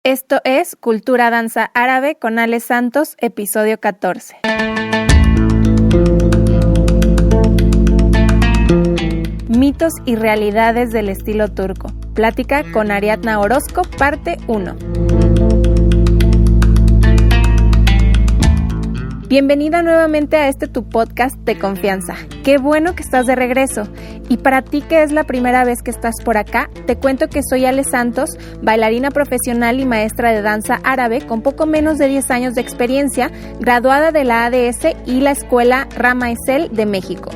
Esto es Cultura Danza Árabe con Ale Santos, episodio 14. Mitos y realidades del estilo turco. Plática con Ariadna Orozco, parte 1. Bienvenida nuevamente a tu podcast de confianza. Qué bueno que estás de regreso. Y para ti que es la primera vez que estás por acá, te cuento que soy Ale Santos, bailarina profesional y maestra de danza árabe con poco menos de 10 años de experiencia, graduada de la ADS y la escuela Rama Esel de México.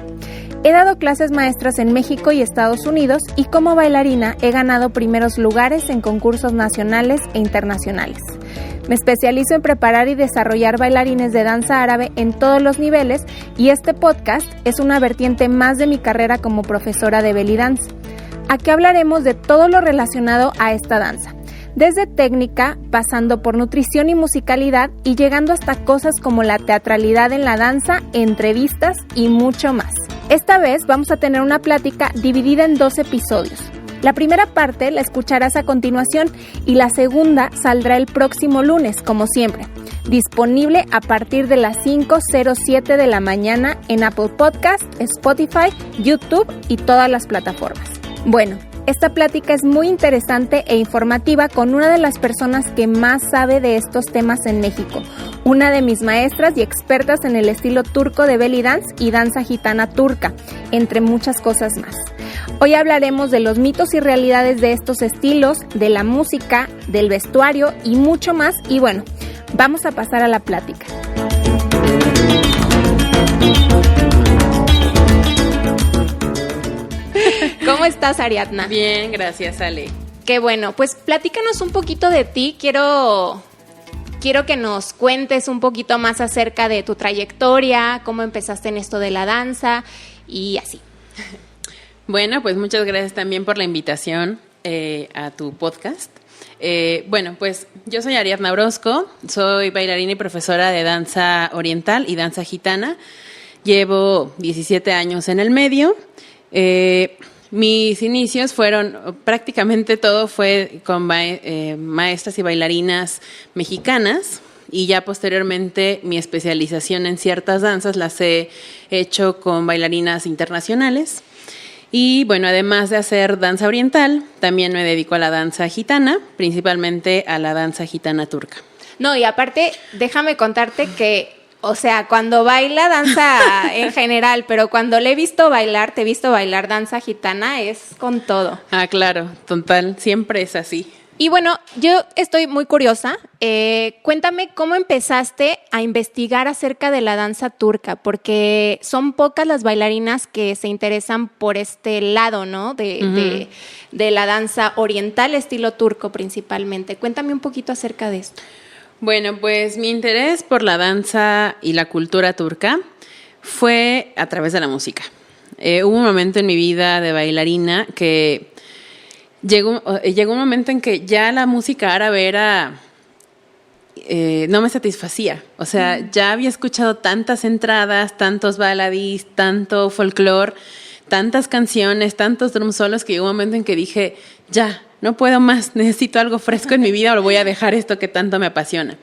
He dado clases maestras en México y Estados Unidos y como bailarina he ganado primeros lugares en concursos nacionales e internacionales. Me especializo en preparar y desarrollar bailarines de danza árabe en todos los niveles y este podcast es una vertiente más de mi carrera como profesora de belly dance. Aquí hablaremos de todo lo relacionado a esta danza, desde técnica, pasando por nutrición y musicalidad y llegando hasta cosas como la teatralidad en la danza, entrevistas y mucho más. Esta vez vamos a tener una plática dividida en 2 episodios. La primera parte la escucharás a continuación y la segunda saldrá el próximo lunes, como siempre, disponible a partir de las 5:07 de la mañana en Apple Podcast, Spotify, YouTube y todas las plataformas. Bueno, esta plática es muy interesante e informativa con una de las personas que más sabe de estos temas en México, una de mis maestras y expertas en el estilo turco de belly dance y danza gitana turca, entre muchas cosas más. Hoy hablaremos de los mitos y realidades de estos estilos, de la música, del vestuario y mucho más. Y bueno, vamos a pasar a la plática. ¿Cómo estás, Ariadna? Bien, gracias, Ale. Qué bueno, pues platícanos un poquito de ti. Quiero que nos cuentes un poquito más acerca de tu trayectoria, cómo empezaste en esto de la danza y así. Bueno, pues muchas gracias también por la invitación a tu podcast. Bueno, pues yo soy Ariadna Orozco, soy bailarina y profesora de danza oriental y danza gitana. Llevo 17 años en el medio. Mis inicios fueron, prácticamente todo fue con maestras y bailarinas mexicanas y ya posteriormente mi especialización en ciertas danzas las he hecho con bailarinas internacionales. Y bueno, además de hacer danza oriental, también me dedico a la danza gitana, principalmente a la danza gitana turca. No, y aparte, déjame contarte que, o sea, cuando baila danza en general, pero cuando te he visto bailar danza gitana, es con todo. Ah, claro, total, siempre es así. Y bueno, yo estoy muy curiosa. Cuéntame cómo empezaste a investigar acerca de la danza turca, porque son pocas las bailarinas que se interesan por este lado, ¿no? De la danza oriental, estilo turco principalmente. Cuéntame un poquito acerca de esto. Bueno, pues mi interés por la danza y la cultura turca fue a través de la música. Hubo un momento en mi vida de bailarina que llegó un momento en que ya la música árabe no me satisfacía. O sea, ya había escuchado tantas entradas, tantos baladís, tanto folclore, tantas canciones, tantos drum solos, que llegó un momento en que dije, ya, no puedo más, necesito algo fresco en mi vida o voy a dejar esto que tanto me apasiona.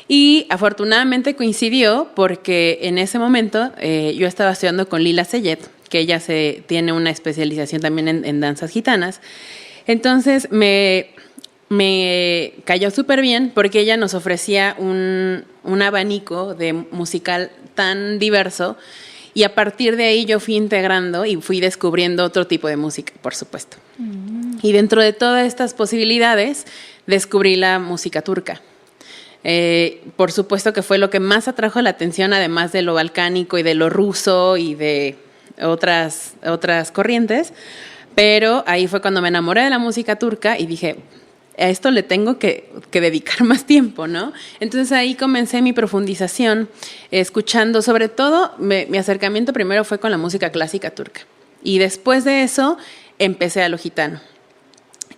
Y afortunadamente coincidió porque en ese momento yo estaba estudiando con Lila Seyed, que ella tiene una especialización también en danzas gitanas. Entonces me cayó súper bien porque ella nos ofrecía un abanico de musical tan diverso y a partir de ahí yo fui integrando y fui descubriendo otro tipo de música, por supuesto. Y dentro de todas estas posibilidades descubrí la música turca. Por supuesto que fue lo que más atrajo la atención, además de lo balcánico y de lo ruso y de otras corrientes. Pero ahí fue cuando me enamoré de la música turca y dije, a esto le tengo que dedicar más tiempo, ¿no? Entonces ahí comencé mi profundización, escuchando, sobre todo, mi acercamiento primero fue con la música clásica turca. Y después de eso, empecé a lo gitano.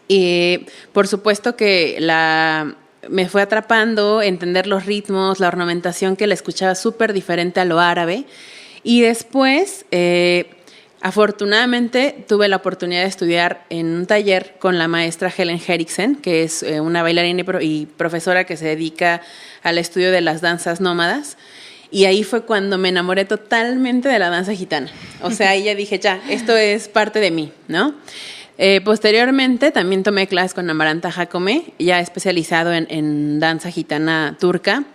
Y por supuesto que me fue atrapando, entender los ritmos, la ornamentación que la escuchaba súper diferente a lo árabe. Y después Afortunadamente tuve la oportunidad de estudiar en un taller con la maestra Helen Henriksen, que es una bailarina y profesora que se dedica al estudio de las danzas nómadas. Y ahí fue cuando me enamoré totalmente de la danza gitana. O sea, ahí ya dije, ya, esto es parte de mí, ¿no? Posteriormente también tomé clases con Amaranta Jacome, ya especializado en danza gitana turca.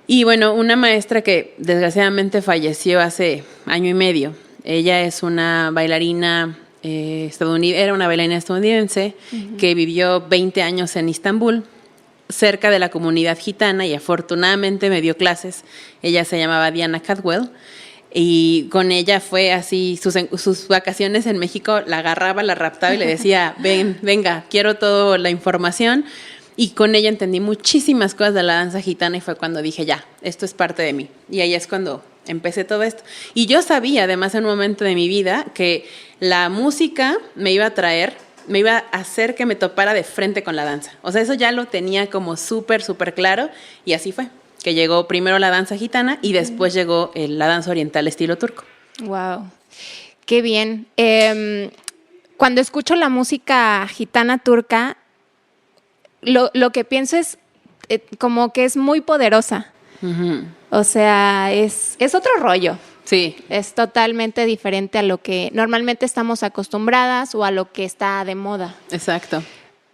Y bueno, una maestra que desgraciadamente falleció hace año y medio. Ella es una bailarina estadounidense, era una bailarina estadounidense que vivió 20 años en Istambul, cerca de la comunidad gitana, y afortunadamente me dio clases. Ella se llamaba Diana Cadwell, y con ella fue así, sus vacaciones en México, la agarraba, la raptaba y le decía, venga, quiero toda la información. Y con ella entendí muchísimas cosas de la danza gitana y fue cuando dije, ya, esto es parte de mí. Y ahí es cuando empecé todo esto. Y yo sabía, además, en un momento de mi vida, que la música me iba a hacer que me topara de frente con la danza. O sea, eso ya lo tenía como súper, súper claro, y así fue, que llegó primero la danza gitana y después llegó la danza oriental estilo turco. Wow, qué bien. Cuando escucho la música gitana turca, lo que pienso es como que es muy poderosa. Uh-huh. O sea, es otro rollo. Sí. Es totalmente diferente a lo que normalmente estamos acostumbradas o a lo que está de moda. Exacto.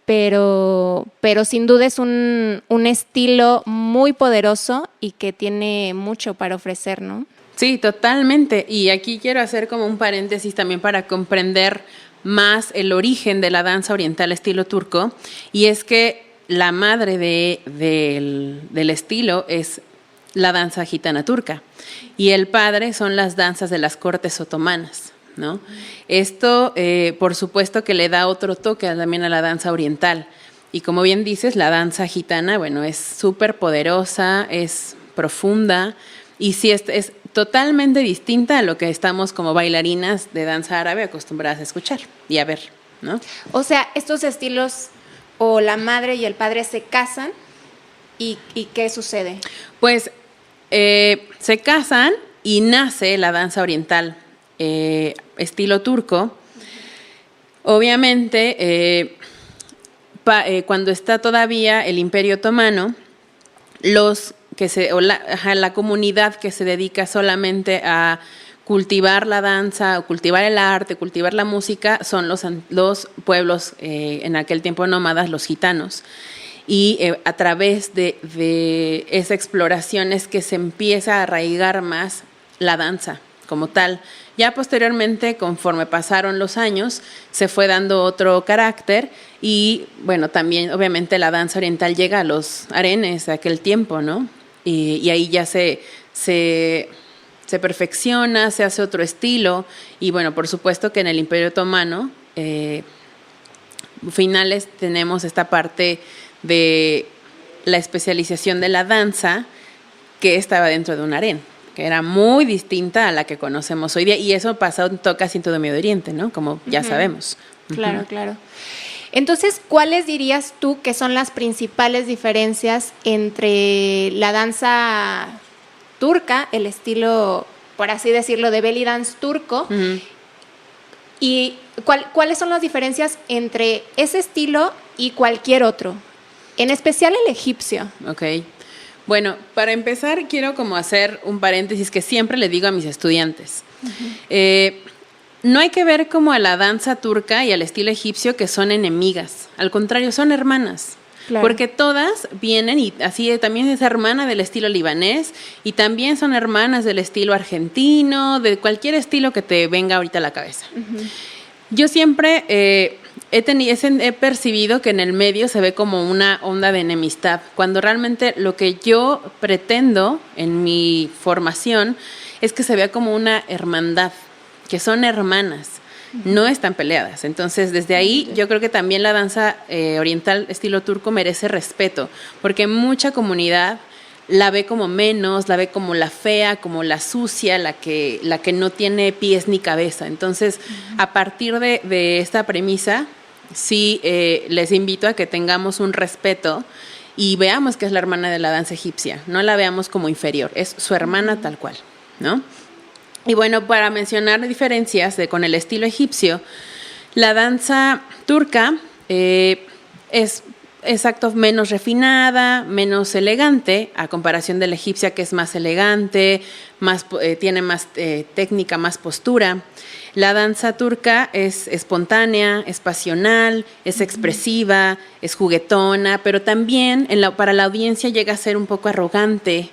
Pero sin duda es un estilo muy poderoso y que tiene mucho para ofrecer, ¿no? Sí, totalmente. Y aquí quiero hacer como un paréntesis también para comprender más el origen de la danza oriental estilo turco. Y es que la madre del estilo es la danza gitana turca y el padre son las danzas de las cortes otomanas, ¿no? Esto, por supuesto, que le da otro toque también a la danza oriental. Y como bien dices, la danza gitana, bueno, es súper poderosa, es profunda y sí es totalmente distinta a lo que estamos como bailarinas de danza árabe acostumbradas a escuchar y a ver, ¿no? O sea, estos estilos o la madre y el padre se casan y ¿qué sucede? Pues se casan y nace la danza oriental estilo turco. Obviamente, cuando está todavía el Imperio Otomano, la comunidad que se dedica solamente a cultivar la danza, cultivar el arte, cultivar la música, son los pueblos en aquel tiempo nómadas, los gitanos. Y a través de esa exploración es que se empieza a arraigar más la danza como tal. Ya posteriormente, conforme pasaron los años, se fue dando otro carácter y, bueno, también obviamente la danza oriental llega a los harenes de aquel tiempo, ¿no? Y ahí ya se perfecciona, se hace otro estilo y, bueno, por supuesto que en el Imperio Otomano, finales tenemos esta parte de la especialización de la danza que estaba dentro de un harén, que era muy distinta a la que conocemos hoy día, y eso pasó casi en todo Medio Oriente, ¿no? Como ya sabemos. Claro, claro. Entonces, ¿cuáles dirías tú que son las principales diferencias entre la danza turca, el estilo, por así decirlo, de belly dance turco, y cuáles son las diferencias entre ese estilo y cualquier otro? En especial el egipcio. Ok. Bueno, para empezar quiero como hacer un paréntesis que siempre le digo a mis estudiantes. No hay que ver como a la danza turca y al estilo egipcio que son enemigas. Al contrario, son hermanas. Claro. Porque todas vienen, y así también es hermana del estilo libanés, y también son hermanas del estilo argentino, de cualquier estilo que te venga ahorita a la cabeza. Yo siempre he percibido que en el medio se ve como una onda de enemistad, cuando realmente lo que yo pretendo en mi formación es que se vea como una hermandad, que son hermanas, no están peleadas. Entonces, desde ahí yo creo que también la danza oriental estilo turco merece respeto, porque mucha comunidad la ve como menos, la ve como la fea, como la sucia, la que no tiene pies ni cabeza. Entonces, a partir de esta premisa, sí les invito a que tengamos un respeto y veamos que es la hermana de la danza egipcia, no la veamos como inferior, es su hermana tal cual, ¿no? Y bueno, para mencionar diferencias con el estilo egipcio, la danza turca es exacto, menos refinada, menos elegante, a comparación de la egipcia, que es más elegante, tiene más técnica, más postura. La danza turca es espontánea, es pasional, es expresiva, es juguetona, pero también para la audiencia llega a ser un poco arrogante,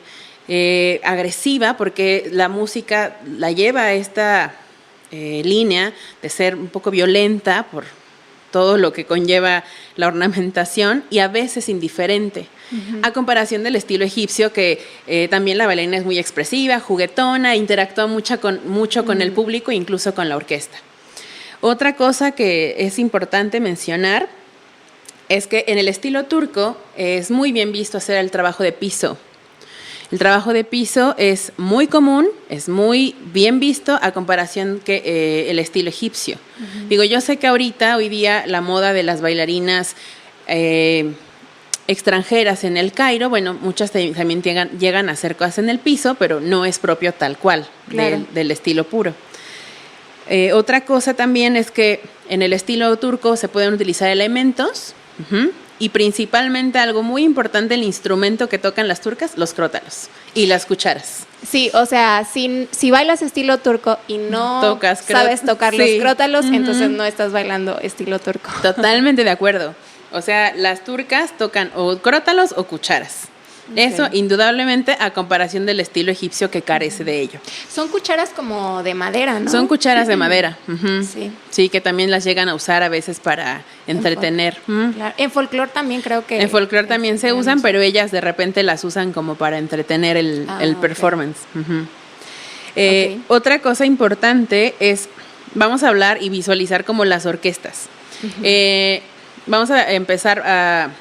agresiva, porque la música la lleva a esta línea de ser un poco violenta por todo lo que conlleva la ornamentación y a veces indiferente, a comparación del estilo egipcio, que también la bailarina es muy expresiva, juguetona, interactúa mucho con el público, incluso con la orquesta. Otra cosa que es importante mencionar es que en el estilo turco es muy bien visto hacer el trabajo de piso. El trabajo de piso es muy común, es muy bien visto a comparación que el estilo egipcio. Digo, yo sé que hoy día, la moda de las bailarinas extranjeras en el Cairo, bueno, muchas también llegan a hacer cosas en el piso, pero no es propio tal cual, claro, del estilo puro. Otra cosa también es que en el estilo turco se pueden utilizar elementos, y principalmente algo muy importante, el instrumento que tocan las turcas, los crótalos y las cucharas. Sí, o sea, si bailas estilo turco y no sabes tocar los crótalos, entonces no estás bailando estilo turco. Totalmente de acuerdo. O sea, las turcas tocan o crótalos o cucharas. Okay. Eso, indudablemente, a comparación del estilo egipcio, que carece de ello. Son cucharas como de madera, ¿no? Son cucharas de madera. Sí, que también las llegan a usar a veces para entretener. Claro. En folclore también creo que... En folclore también se usan, pero ellas de repente las usan como para entretener el performance. Otra cosa importante es, vamos a hablar y visualizar como las orquestas. Vamos a empezar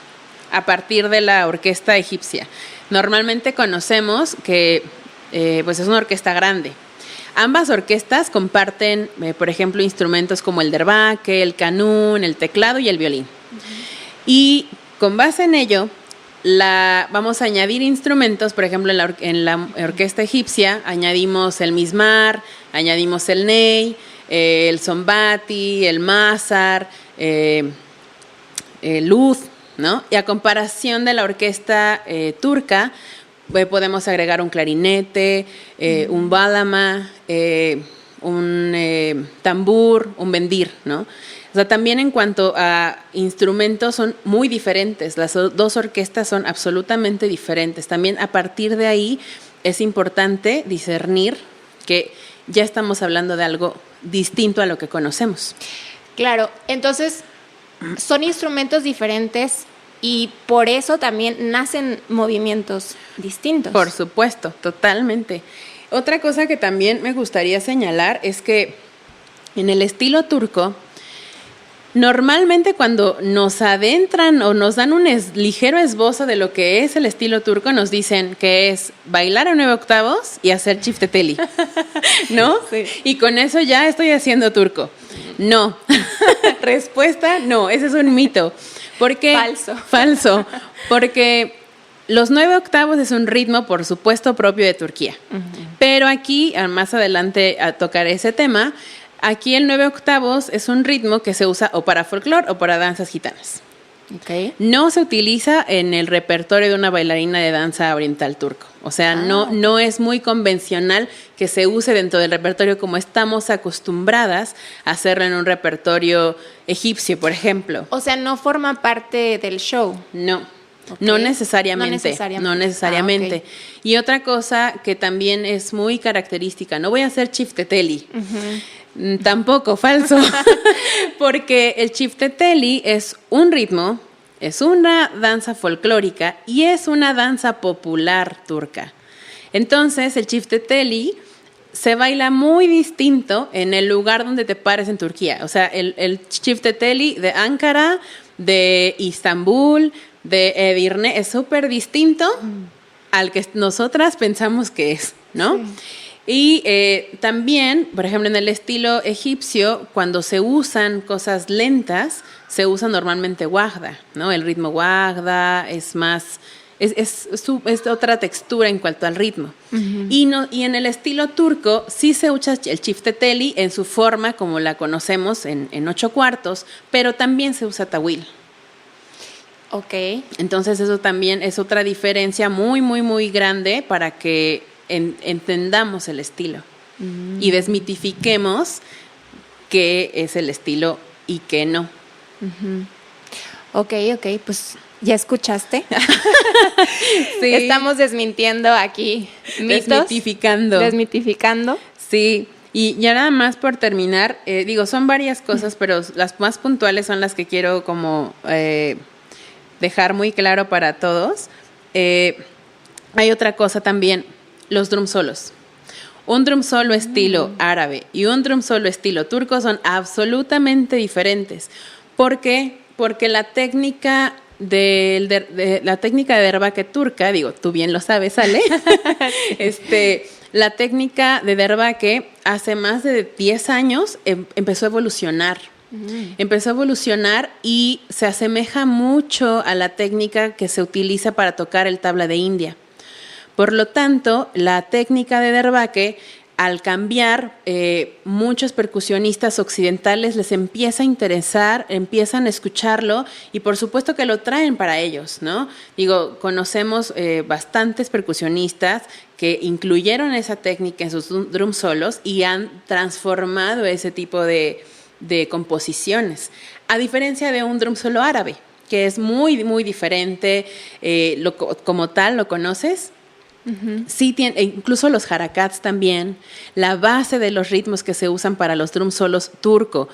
a partir de la orquesta egipcia. Normalmente conocemos que pues es una orquesta grande. Ambas orquestas comparten, por ejemplo, instrumentos como el derbaque, el canún, el teclado y el violín. Y con base en ello, vamos a añadir instrumentos. Por ejemplo, en la orquesta egipcia añadimos el mizmar, añadimos el ney, el zombati, el mazar, el ud, ¿no? Y a comparación de la orquesta turca, podemos agregar un clarinete, un bálama, un tambur, un bendir, ¿no? O sea, también en cuanto a instrumentos son muy diferentes. Las dos orquestas son absolutamente diferentes. También a partir de ahí es importante discernir que ya estamos hablando de algo distinto a lo que conocemos. Claro, entonces son instrumentos diferentes y por eso también nacen movimientos distintos. Por supuesto, totalmente. Otra cosa que también me gustaría señalar es que en el estilo turco, normalmente cuando nos adentran o nos dan un ligero esbozo de lo que es el estilo turco, nos dicen que es bailar a 9 octavos y hacer chifteteli, ¿no? Sí. Y con eso ya estoy haciendo turco. No. Respuesta, no, ese es un mito. Porque, falso. Porque los 9 octavos es un ritmo, por supuesto, propio de Turquía. Pero aquí, más adelante a tocar ese tema, aquí el 9 octavos es un ritmo que se usa o para folclore o para danzas gitanas. Okay. No se utiliza en el repertorio de una bailarina de danza oriental turco. O sea, no es muy convencional que se use dentro del repertorio como estamos acostumbradas a hacerlo en un repertorio egipcio, por ejemplo. O sea, no forma parte del show. No. Okay. No necesariamente. Okay. Y otra cosa que también es muy característica, no voy a hacer chifteteli. Tampoco, falso. Porque el chifteteli es un ritmo, es una danza folclórica y es una danza popular turca. Entonces, el chifteteli se baila muy distinto en el lugar donde te pares en Turquía. O sea, el chifteteli de Ankara, de Istambul, de Edirne es súper distinto al que nosotras pensamos que es, ¿no? Sí. Y también, por ejemplo, en el estilo egipcio, cuando se usan cosas lentas, se usa normalmente wagda, ¿no? El ritmo wagda es más Es otra textura en cuanto al ritmo. Y en el estilo turco sí se usa el chifteteli en su forma como la conocemos en 8 cuartos, pero también se usa tawil. Ok. Entonces eso también es otra diferencia muy, muy, muy grande para que entendamos el estilo y desmitifiquemos qué es el estilo y qué no. Ok, pues ya escuchaste. Sí. Estamos desmintiendo aquí mitos. Desmitificando. Sí, y ya nada más por terminar, son varias cosas, pero las más puntuales son las que quiero como dejar muy claro para todos. Hay otra cosa también, los drum solos. Un drum solo estilo árabe y un drum solo estilo turco son absolutamente diferentes. ¿Por qué? Porque la técnica la técnica de derbaque turca, tú bien lo sabes, Ale, la técnica de derbaque hace más de 10 años empezó a evolucionar. Empezó a evolucionar y se asemeja mucho a la técnica que se utiliza para tocar el tabla de India. Por lo tanto, la técnica de derbaque, al cambiar, muchos percusionistas occidentales les empieza a interesar, empiezan a escucharlo y por supuesto que lo traen para ellos, ¿no? Conocemos bastantes percusionistas que incluyeron esa técnica en sus drum solos y han transformado ese tipo de composiciones, a diferencia de un drum solo árabe, que es muy, muy diferente, como tal, ¿lo conoces? Sí, incluso los harakats también, la base de los ritmos que se usan para los drum solos turco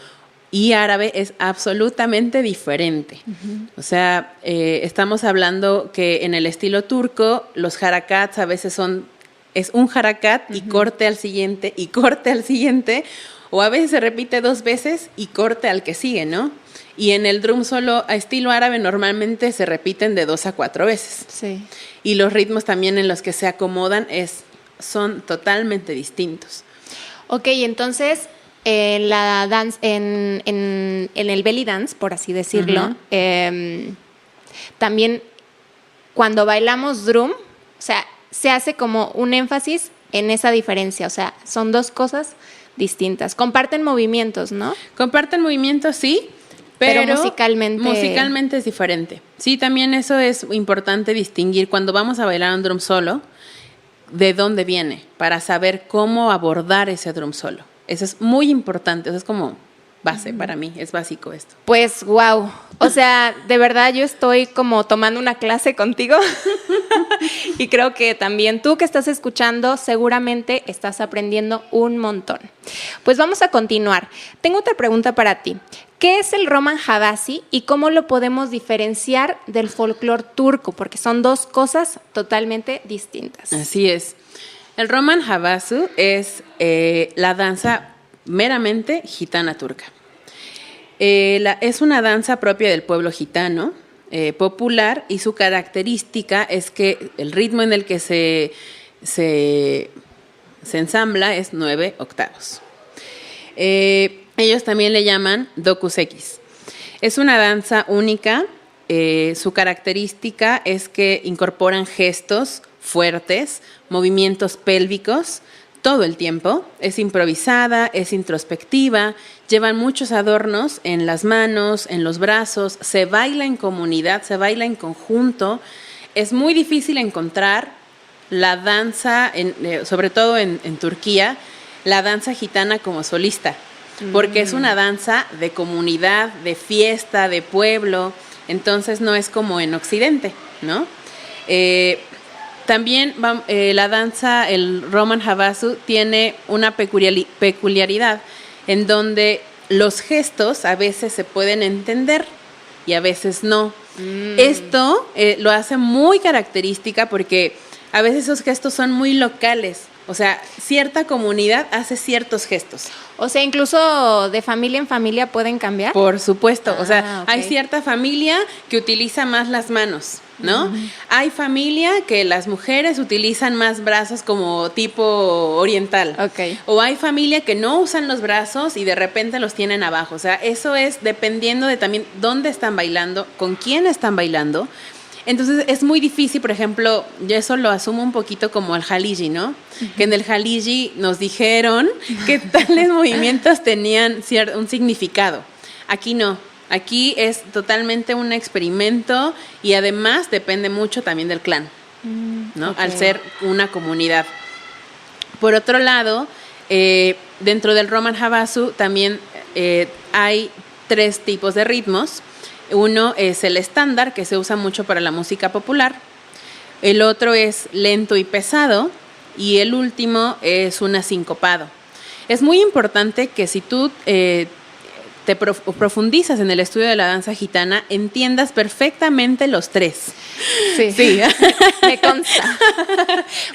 y árabe es absolutamente diferente. O sea, estamos hablando que en el estilo turco los harakats a veces es un harakat y corte al siguiente y corte al siguiente, o a veces se repite 2 veces y corte al que sigue, ¿no? Y en el drum solo a estilo árabe normalmente se repiten de 2 a 4 veces. Sí. Y los ritmos también en los que se acomodan son totalmente distintos. Ok, entonces la dance, en el belly dance, por así decirlo, también cuando bailamos drum, o sea, se hace como un énfasis en esa diferencia, o sea, son 2 cosas distintas. Comparten movimientos, ¿no? Comparten movimientos, sí, pero musicalmente es diferente. Sí, también eso es importante distinguir cuando vamos a bailar un drum solo, de dónde viene, para saber cómo abordar ese drum solo. Eso es muy importante, eso es como base para mí, es básico esto. Pues wow, o sea, de verdad yo estoy como tomando una clase contigo y creo que también tú que estás escuchando seguramente estás aprendiendo un montón. Pues vamos a continuar. Tengo otra pregunta para ti. ¿Qué es el Roman Havasi y cómo lo podemos diferenciar del folclore turco? Porque son 2 cosas totalmente distintas. Así es. El Roman Havasi es la danza meramente gitana turca. Es una danza propia del pueblo gitano, popular, y su característica es que el ritmo en el que se ensambla es 9 octavos. Ellos también le llaman dokusekis. Es una danza única. Su característica es que incorporan gestos fuertes, movimientos pélvicos, todo el tiempo. Es improvisada, es introspectiva, llevan muchos adornos en las manos, en los brazos, se baila en comunidad, se baila en conjunto. Es muy difícil encontrar la danza, sobre todo en Turquía, la danza gitana como solista, porque es una danza de comunidad, de fiesta, de pueblo, entonces no es como en Occidente, ¿no? También la danza, el Roman Havasi, tiene una peculiaridad en donde los gestos a veces se pueden entender y a veces no. Esto lo hace muy característica porque a veces esos gestos son muy locales. O sea, cierta comunidad hace ciertos gestos. O sea, incluso de familia en familia pueden cambiar. Por supuesto. O sea, okay. Hay cierta familia que utiliza más las manos, ¿no? Uh-huh. Hay familia que las mujeres utilizan más brazos como tipo oriental. Okay. O hay familia que no usan los brazos y de repente los tienen abajo. O sea, eso es dependiendo de también dónde están bailando, con quién están bailando. Entonces es muy difícil, por ejemplo, yo eso lo asumo un poquito como el Jaliji, ¿no? Que en el Jaliji nos dijeron que tales movimientos tenían un significado. Aquí no. Aquí es totalmente un experimento y además depende mucho también del clan, ¿no? Al ser una comunidad. Por otro lado, dentro del Roman Havasu también hay 3 tipos de ritmos. Uno es el estándar, que se usa mucho para la música popular. El otro es lento y pesado. Y el último es un asincopado. Es muy importante que si tú te profundizas en el estudio de la danza gitana, entiendas perfectamente los 3. Sí. Me consta.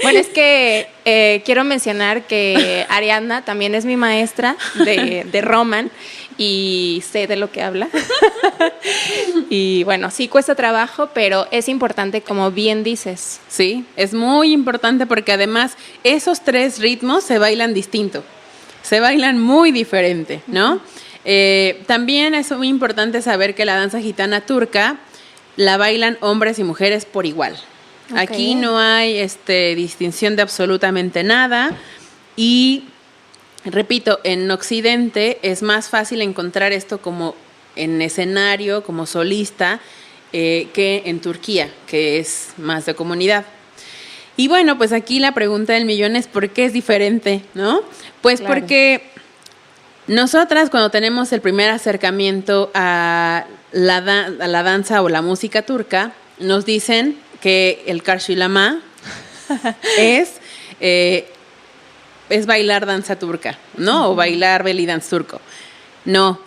Bueno, es que quiero mencionar que Ariadna también es mi maestra de Roman y sé de lo que habla. Y bueno, sí cuesta trabajo, pero es importante, como bien dices. Sí, es muy importante porque además esos 3 ritmos se bailan distinto, se bailan muy diferente, ¿no? También es muy importante saber que la danza gitana turca la bailan hombres y mujeres por igual. Aquí no hay distinción de absolutamente nada y, repito, en Occidente es más fácil encontrar esto como en escenario, como solista, que en Turquía, que es más de comunidad. Y bueno, pues aquí la pregunta del millón es ¿por qué es diferente, no? Pues claro. Porque nosotras cuando tenemos el primer acercamiento a la danza o la música turca, nos dicen que el karşılama es bailar danza turca, ¿no? O bailar belly dance turco. No.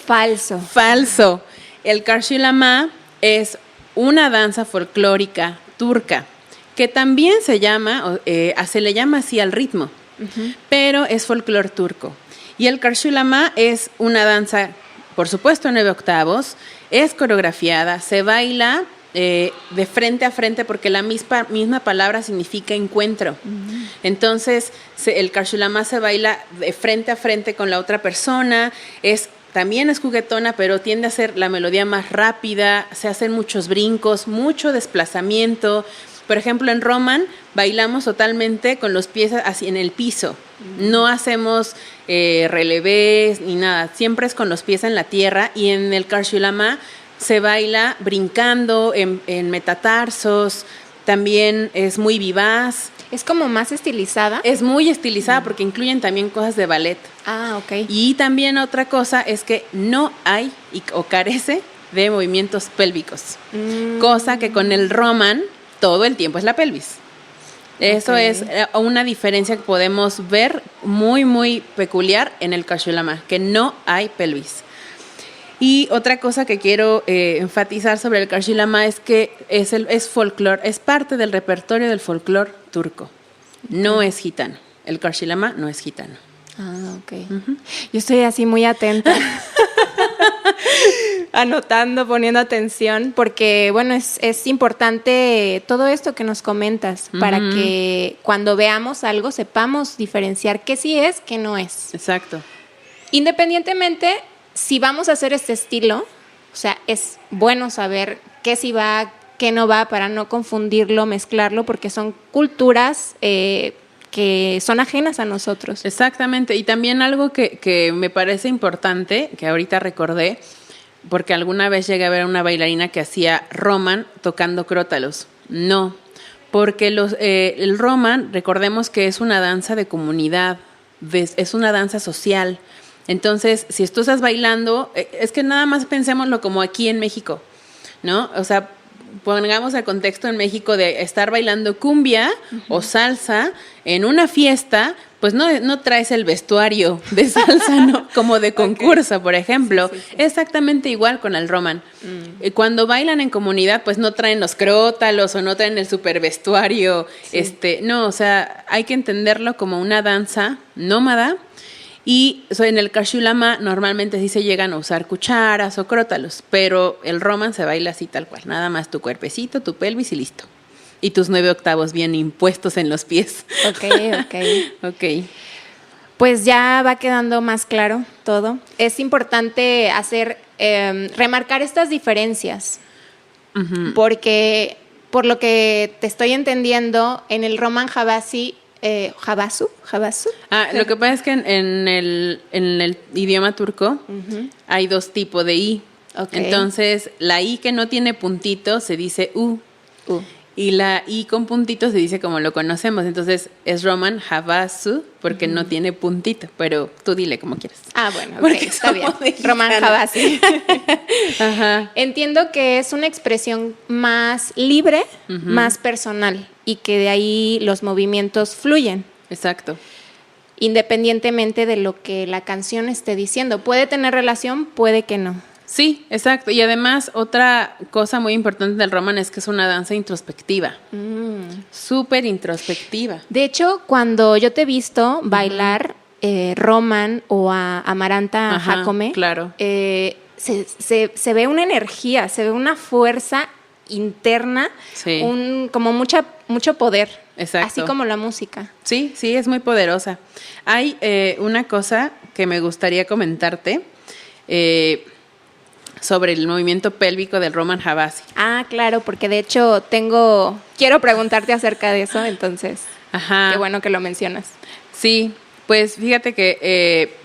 Falso. Falso. El karşılama es una danza folclórica turca que también se le llama así al ritmo, pero es folclor turco. Y el karşılama es una danza, por supuesto, 9 octavos, es coreografiada, se baila de frente a frente porque la misma palabra significa encuentro. Entonces, el karşılama se baila de frente a frente con la otra persona, también es juguetona, pero tiende a ser la melodía más rápida, se hacen muchos brincos, mucho desplazamiento. Por ejemplo, en Roman bailamos totalmente con los pies así en el piso. No hacemos relevés ni nada. Siempre es con los pies en la tierra. Y en el karşılama se baila brincando en metatarsos. También es muy vivaz. ¿Es como más estilizada? Es muy estilizada porque incluyen también cosas de ballet. Ah, ok. Y también otra cosa es que no hay o carece de movimientos pélvicos. Cosa que con el Roman todo el tiempo es la pelvis. Eso es una diferencia que podemos ver muy, muy peculiar en el karşılama, que no hay pelvis. Y otra cosa que quiero enfatizar sobre el karşılama es que es folclore, es parte del repertorio del folclore turco. No es gitano. El karşılama no es gitano. Ah, ok. Yo estoy así muy atenta. Anotando, poniendo atención, porque bueno, es importante todo esto que nos comentas para que cuando veamos algo sepamos diferenciar qué sí es, qué no es. Exacto. Independientemente, si vamos a hacer este estilo, o sea, es bueno saber qué sí va, qué no va, para no confundirlo, mezclarlo, porque son culturas que son ajenas a nosotros. Exactamente, y también algo que me parece importante, que ahorita recordé, porque alguna vez llegué a ver a una bailarina que hacía Roman tocando crótalos. No, porque el Roman, recordemos que es una danza de comunidad, es una danza social. Entonces, si tú estás bailando, es que nada más pensémoslo como aquí en México, ¿no? O sea, pongamos el contexto en México de estar bailando cumbia o salsa en una fiesta, pues no traes el vestuario de salsa, ¿no? Como de concurso, por ejemplo. Sí. Exactamente igual con el Roman. Cuando bailan en comunidad, pues no traen los crótalos o no traen el super vestuario. Sí. No, o sea, hay que entenderlo como una danza nómada. Y en el karşılama normalmente sí se llegan a usar cucharas o crótalos, pero el Roman se baila así tal cual, nada más tu cuerpecito, tu pelvis y listo. Y tus 9 octavos bien impuestos en los pies. Ok. Pues ya va quedando más claro todo. Es importante remarcar estas diferencias. porque por lo que te estoy entendiendo, en el Roman Havasu. Lo que pasa es que en el idioma turco hay dos tipos de I. Okay. Entonces, la I que no tiene puntitos se dice U. Y la I con puntitos se dice como lo conocemos. Entonces, es Roman Havasu porque no tiene puntito. Pero tú dile como quieras. Bueno, okay, está bien. Roman Havasu. Ajá. Entiendo que es una expresión más libre, más personal. Y que de ahí los movimientos fluyen. Exacto. Independientemente de lo que la canción esté diciendo. Puede tener relación, puede que no. Sí, exacto. Y además, otra cosa muy importante del Roman es que es una danza introspectiva. Súper introspectiva. De hecho, cuando yo te he visto bailar Roman o a Amaranta Jácome, claro. Se ve una energía, se ve una fuerza interna, sí. Como mucho poder. Exacto. Así como la música. Sí, es muy poderosa. Hay una cosa que me gustaría comentarte. Sobre el movimiento pélvico del Roman Havasu. Claro, porque de hecho quiero preguntarte acerca de eso, entonces qué bueno que lo mencionas. Sí, pues fíjate que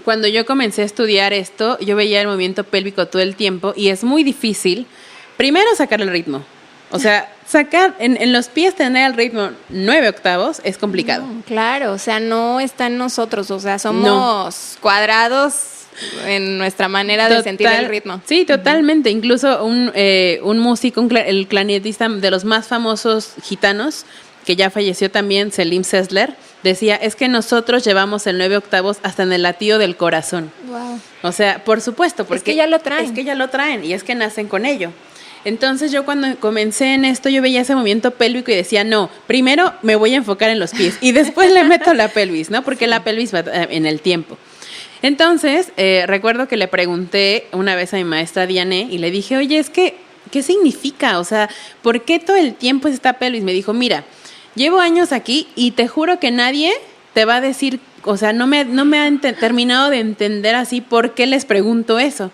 cuando yo comencé a estudiar esto, yo veía el movimiento pélvico todo el tiempo y es muy difícil, primero sacar el ritmo, o sea, sacar en los pies tener el ritmo 9 octavos es complicado. Claro, o sea, no está en nosotros, o sea, somos cuadrados en nuestra manera de sentir el ritmo. Sí, totalmente. Incluso un músico, el clarinetista de los más famosos gitanos, que ya falleció también, Selim Sesler, decía, es que nosotros llevamos el 9 octavos hasta en el latido del corazón. Wow. O sea, por supuesto, porque es que ya lo traen. Es que ya lo traen y es que nacen con ello. Entonces yo cuando comencé en esto, yo veía ese movimiento pélvico y decía, no, primero me voy a enfocar en los pies y después le meto la pelvis, ¿no? Porque la pelvis va en el tiempo. Entonces, recuerdo que le pregunté una vez a mi maestra Diane y le dije, oye, ¿qué significa? O sea, ¿por qué todo el tiempo es esta pelvis? Me dijo, mira, llevo años aquí y te juro que nadie te va a decir, o sea, no me han terminado de entender así por qué les pregunto eso.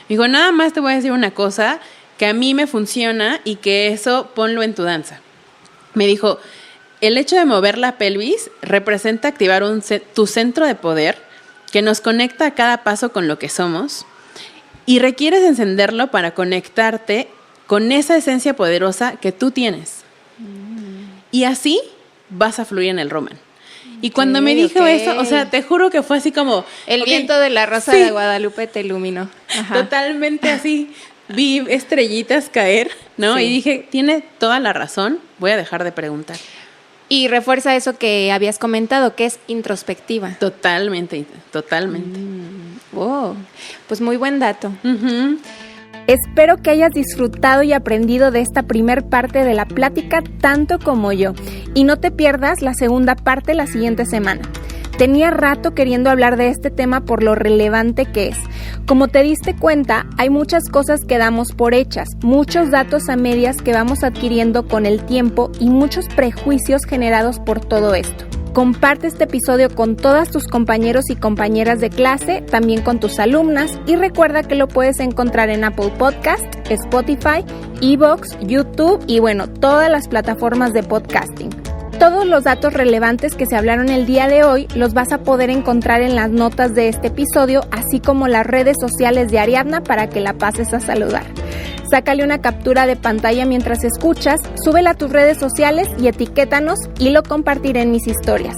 Me dijo, nada más te voy a decir una cosa que a mí me funciona y que eso ponlo en tu danza. Me dijo, el hecho de mover la pelvis representa activar tu centro de poder que nos conecta a cada paso con lo que somos y requieres encenderlo para conectarte con esa esencia poderosa que tú tienes. Y así vas a fluir en el Roman. Y cuando me dijo eso, o sea, te juro que fue así como... El viento de la Rosa de Guadalupe te iluminó. Totalmente así. Vi estrellitas caer, ¿no? Sí. Y dije, tiene toda la razón, voy a dejar de preguntar. Y refuerza eso que habías comentado, que es introspectiva. Totalmente. Wow, pues muy buen dato. Espero que hayas disfrutado y aprendido de esta primer parte de la plática tanto como yo. Y no te pierdas la segunda parte la siguiente semana. Tenía rato queriendo hablar de este tema por lo relevante que es. Como te diste cuenta, hay muchas cosas que damos por hechas, muchos datos a medias que vamos adquiriendo con el tiempo y muchos prejuicios generados por todo esto. Comparte este episodio con todas tus compañeros y compañeras de clase, también con tus alumnas, y recuerda que lo puedes encontrar en Apple Podcast, Spotify, iVoox, YouTube y todas las plataformas de podcasting. Todos los datos relevantes que se hablaron el día de hoy los vas a poder encontrar en las notas de este episodio, así como las redes sociales de Ariadna para que la pases a saludar. Sácale una captura de pantalla mientras escuchas, súbela a tus redes sociales y etiquétanos y lo compartiré en mis historias.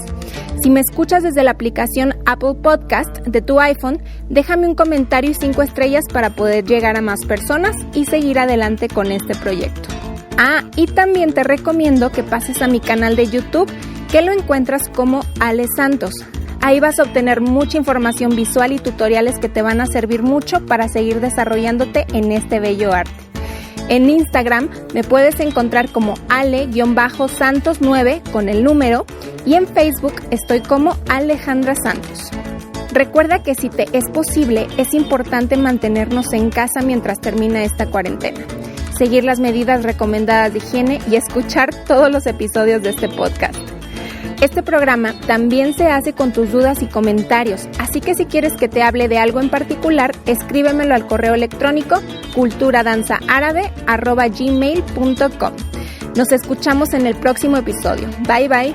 Si me escuchas desde la aplicación Apple Podcast de tu iPhone, déjame un comentario y 5 estrellas para poder llegar a más personas y seguir adelante con este proyecto. Y también te recomiendo que pases a mi canal de YouTube, que lo encuentras como Ale Santos. Ahí vas a obtener mucha información visual y tutoriales que te van a servir mucho para seguir desarrollándote en este bello arte. En Instagram me puedes encontrar como Ale-Santos9 con el número y en Facebook estoy como Alejandra Santos. Recuerda que si te es posible, es importante mantenernos en casa mientras termina esta cuarentena. Seguir las medidas recomendadas de higiene y escuchar todos los episodios de este podcast. Este programa también se hace con tus dudas y comentarios, así que si quieres que te hable de algo en particular, escríbemelo al correo electrónico culturadanzaarabe@gmail.com. Nos escuchamos en el próximo episodio. Bye bye.